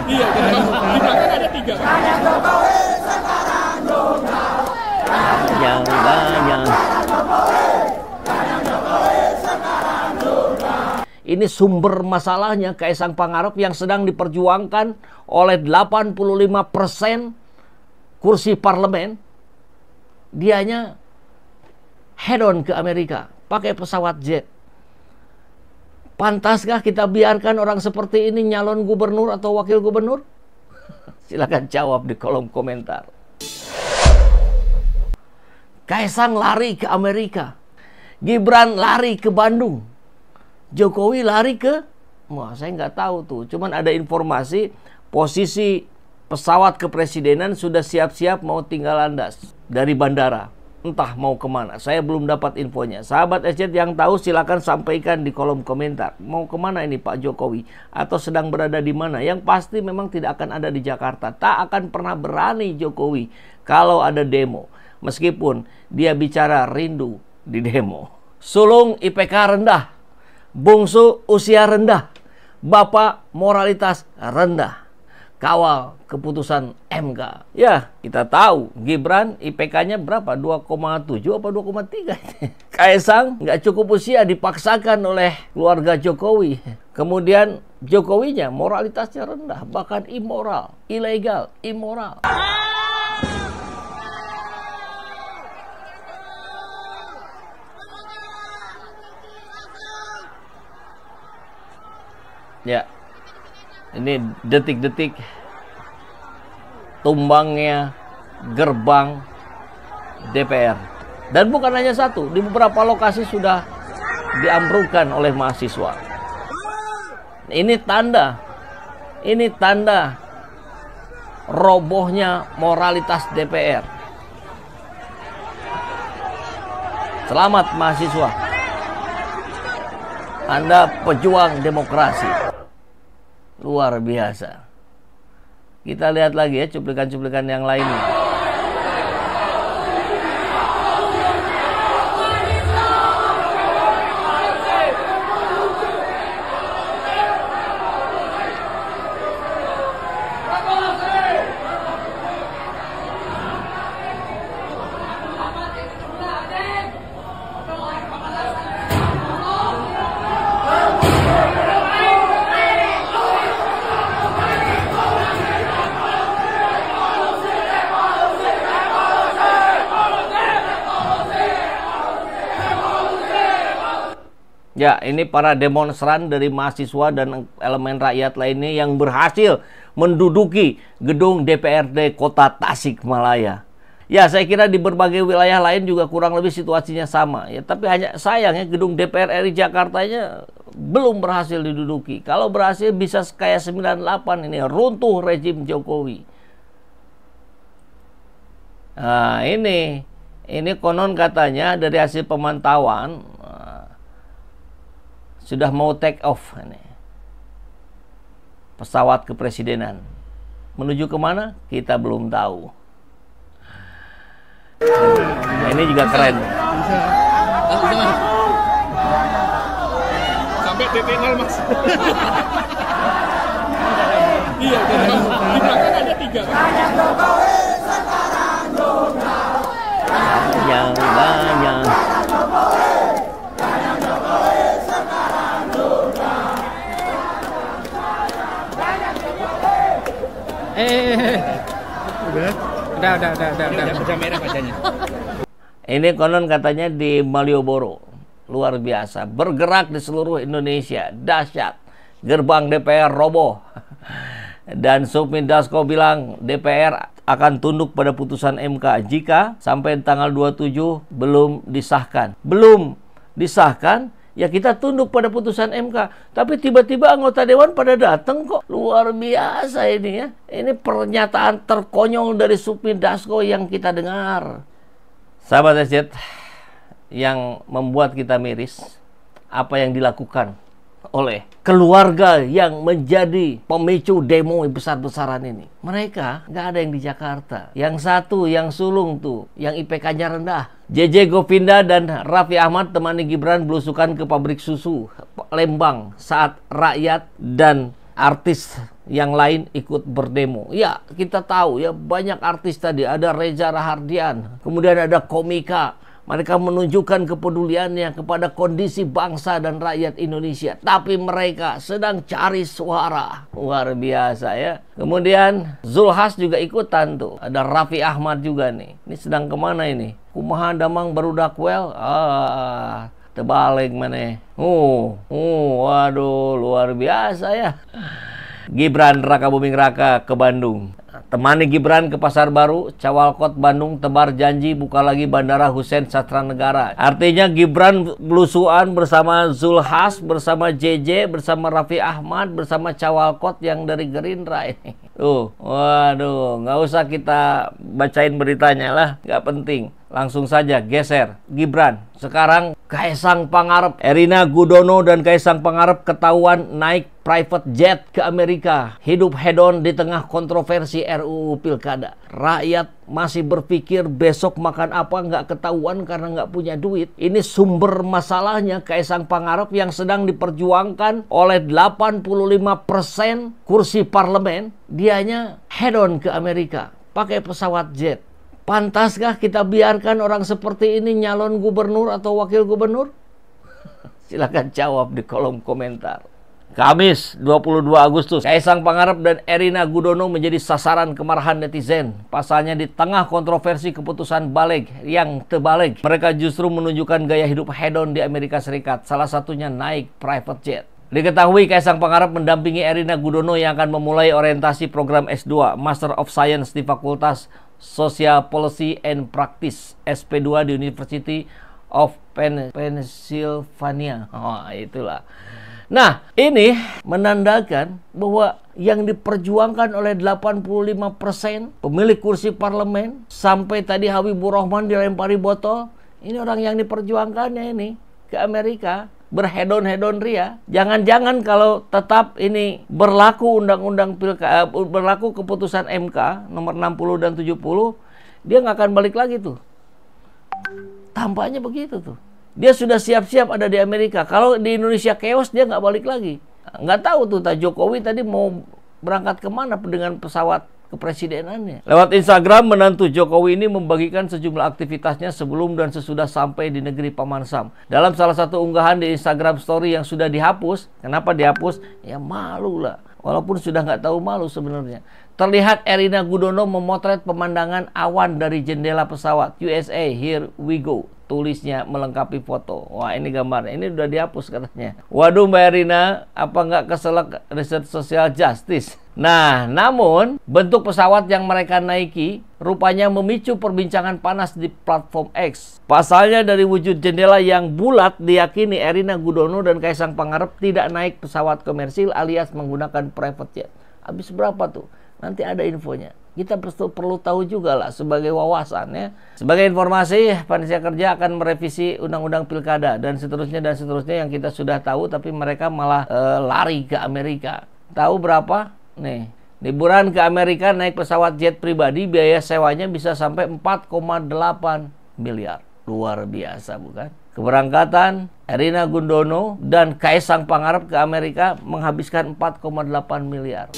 Iya, di belakang ada 3. Yang banyak. Ini sumber masalahnya Kaisang Pangarep yang sedang diperjuangkan oleh 85% kursi parlemen. Dianya head on ke Amerika pakai pesawat jet. Pantaskah kita biarkan orang seperti ini nyalon gubernur atau wakil gubernur? Silakan jawab di kolom komentar. Kaisang lari ke Amerika, Gibran lari ke Bandung, Jokowi lari ke, wah saya nggak tahu tuh. Cuman ada informasi posisi pesawat kepresidenan sudah siap-siap mau tinggal landas dari bandara. Entah mau kemana, saya belum dapat infonya. Sahabat SCT yang tahu silakan sampaikan di kolom komentar. Mau kemana ini Pak Jokowi? Atau sedang berada di mana? Yang pasti memang tidak akan ada di Jakarta. Tak akan pernah berani Jokowi kalau ada demo. Meskipun dia bicara rindu di demo. Sulung IPK rendah, bungsu usia rendah, bapak moralitas rendah. Kawal keputusan MK. Ya, kita tahu Gibran IPK-nya berapa? 2,7 apa 2,3? Kaisang nggak cukup usia, dipaksakan oleh keluarga Jokowi. Kemudian Jokowinya moralitasnya rendah, bahkan immoral, ilegal, immoral. Ya. Ini detik-detik tumbangnya gerbang DPR. Dan bukan hanya satu, di beberapa lokasi sudah diambrukkan oleh mahasiswa. Ini tanda robohnya moralitas DPR. Selamat mahasiswa, Anda pejuang demokrasi. Luar biasa. Kita lihat lagi ya cuplikan-cuplikan yang lainnya. Ya, ini para demonstran dari mahasiswa dan elemen rakyat lainnya yang berhasil menduduki gedung DPRD Kota Tasikmalaya. Ya, saya kira di berbagai wilayah lain juga kurang lebih situasinya sama. Ya, tapi hanya sayangnya gedung DPR RI Jakartanya belum berhasil diduduki. Kalau berhasil bisa kayak 98 ini, runtuh rejim Jokowi. Nah, ini konon katanya dari hasil pemantauan sudah mau take off ini. Pesawat kepresidenan. Menuju kemana? Kita belum tahu. Nah, ini juga keren. Sampai DP0 mas. Iya, di belakang ada 3. Yang banyak. Udah merah wajahnya. Ini konon katanya di Malioboro. Luar biasa. Bergerak di seluruh Indonesia. Dahsyat. Gerbang DPR roboh. Dan Sufmi Dasko bilang DPR akan tunduk pada putusan MK jika sampai tanggal 27 belum disahkan. Belum disahkan, ya kita tunduk pada putusan MK. Tapi tiba-tiba anggota dewan pada datang kok. Luar biasa ini ya. Ini pernyataan terkonyol dari Sufmi Dasko yang kita dengar. Sahabat SCT, yang membuat kita miris apa yang dilakukan oleh keluarga yang menjadi pemicu demo besar-besaran ini. Mereka nggak ada yang di Jakarta. Yang satu, yang sulung tuh, yang IPK-nya rendah. JJ Govinda dan Raffi Ahmad temani Gibran belusukan ke pabrik susu Lembang saat rakyat dan artis yang lain ikut berdemo. Ya, kita tahu ya, banyak artis tadi. Ada Reza Rahardian, kemudian ada komika. Mereka menunjukkan kepeduliannya kepada kondisi bangsa dan rakyat Indonesia. Tapi mereka sedang cari suara. Luar biasa ya. Kemudian Zulhas juga ikutan tuh. Ada Raffi Ahmad juga nih. Ini sedang kemana ini? Kumaha damang barudak well? Terbalik mana? Waduh, luar biasa ya. Gibran Raka Buming Raka ke Bandung. Temani Gibran ke Pasar Baru, Cawalkot Bandung tebar janji buka lagi Bandara Hussein Satranegara. Artinya Gibran belusuan bersama Zulhas, bersama JJ, bersama Raffi Ahmad, bersama Cawalkot yang dari Gerindra ini. Waduh, nggak usah kita bacain beritanya lah, nggak penting. Langsung saja geser. Gibran. Sekarang Kaisang Pangarep, Erina Gudono dan Kaisang Pangarep ketahuan naik private jet ke Amerika. Hidup hedon di tengah kontroversi RUU Pilkada. Rakyat masih berpikir besok makan apa nggak ketahuan karena nggak punya duit. Ini sumber masalahnya Kaisang Pangarep yang sedang diperjuangkan oleh 85% kursi parlemen. Dianya hedon ke Amerika pakai pesawat jet. Pantaskah kita biarkan orang seperti ini nyalon gubernur atau wakil gubernur? Silakan jawab di kolom komentar. Kamis 22 Agustus, Kaisang Pangarep dan Erina Gudono menjadi sasaran kemarahan netizen. Pasalnya di tengah kontroversi keputusan balik yang terbalik, mereka justru menunjukkan gaya hidup hedon di Amerika Serikat. Salah satunya naik private jet. Diketahui Kaisang Pangarep mendampingi Erina Gudono yang akan memulai orientasi program S2 Master of Science di Fakultas Social Policy and Practice SP2 di University of Pennsylvania. Itulah. Nah, ini menandakan bahwa yang diperjuangkan oleh 85% pemilik kursi parlemen, sampai tadi Habibur Rahman dilempari botol, ini orang yang diperjuangkannya ini ke Amerika. Berhedon-hedon ria. Jangan-jangan kalau tetap ini berlaku undang-undang berlaku keputusan MK nomor 60 dan 70, dia nggak akan balik lagi tuh. Tampaknya begitu tuh. Dia sudah siap-siap ada di Amerika. Kalau di Indonesia chaos, dia nggak balik lagi. Nggak tahu tuh Jokowi tadi mau berangkat kemana dengan pesawat kepresidenannya. Lewat Instagram, menantu Jokowi ini membagikan sejumlah aktivitasnya sebelum dan sesudah sampai di negeri Paman Sam. Dalam salah satu unggahan di Instagram Story yang sudah dihapus. Kenapa dihapus? Ya malu lah. Walaupun sudah nggak tahu malu sebenarnya. Terlihat Erina Gudono memotret pemandangan awan dari jendela pesawat. USA, here we go. Tulisnya melengkapi foto. Wah, ini gambarnya. Ini udah dihapus katanya. Waduh Mbak Erina, apa nggak keselak riset social justice? Nah, namun bentuk pesawat yang mereka naiki rupanya memicu perbincangan panas di platform X. Pasalnya dari wujud jendela yang bulat diyakini Erina Gudono dan Kaisang Pangarep tidak naik pesawat komersil alias menggunakan private jet. Habis berapa tuh? Nanti ada infonya. Kita perlu tahu juga lah sebagai wawasan ya. Sebagai informasi, Panitia Kerja akan merevisi Undang-Undang Pilkada dan seterusnya yang kita sudah tahu, tapi mereka malah lari ke Amerika. Tahu berapa? Nih, liburan ke Amerika naik pesawat jet pribadi, biaya sewanya bisa sampai 4,8 miliar. Luar biasa bukan? Keberangkatan Erina Gudono dan Kaisang Pangarep ke Amerika menghabiskan 4,8 miliar.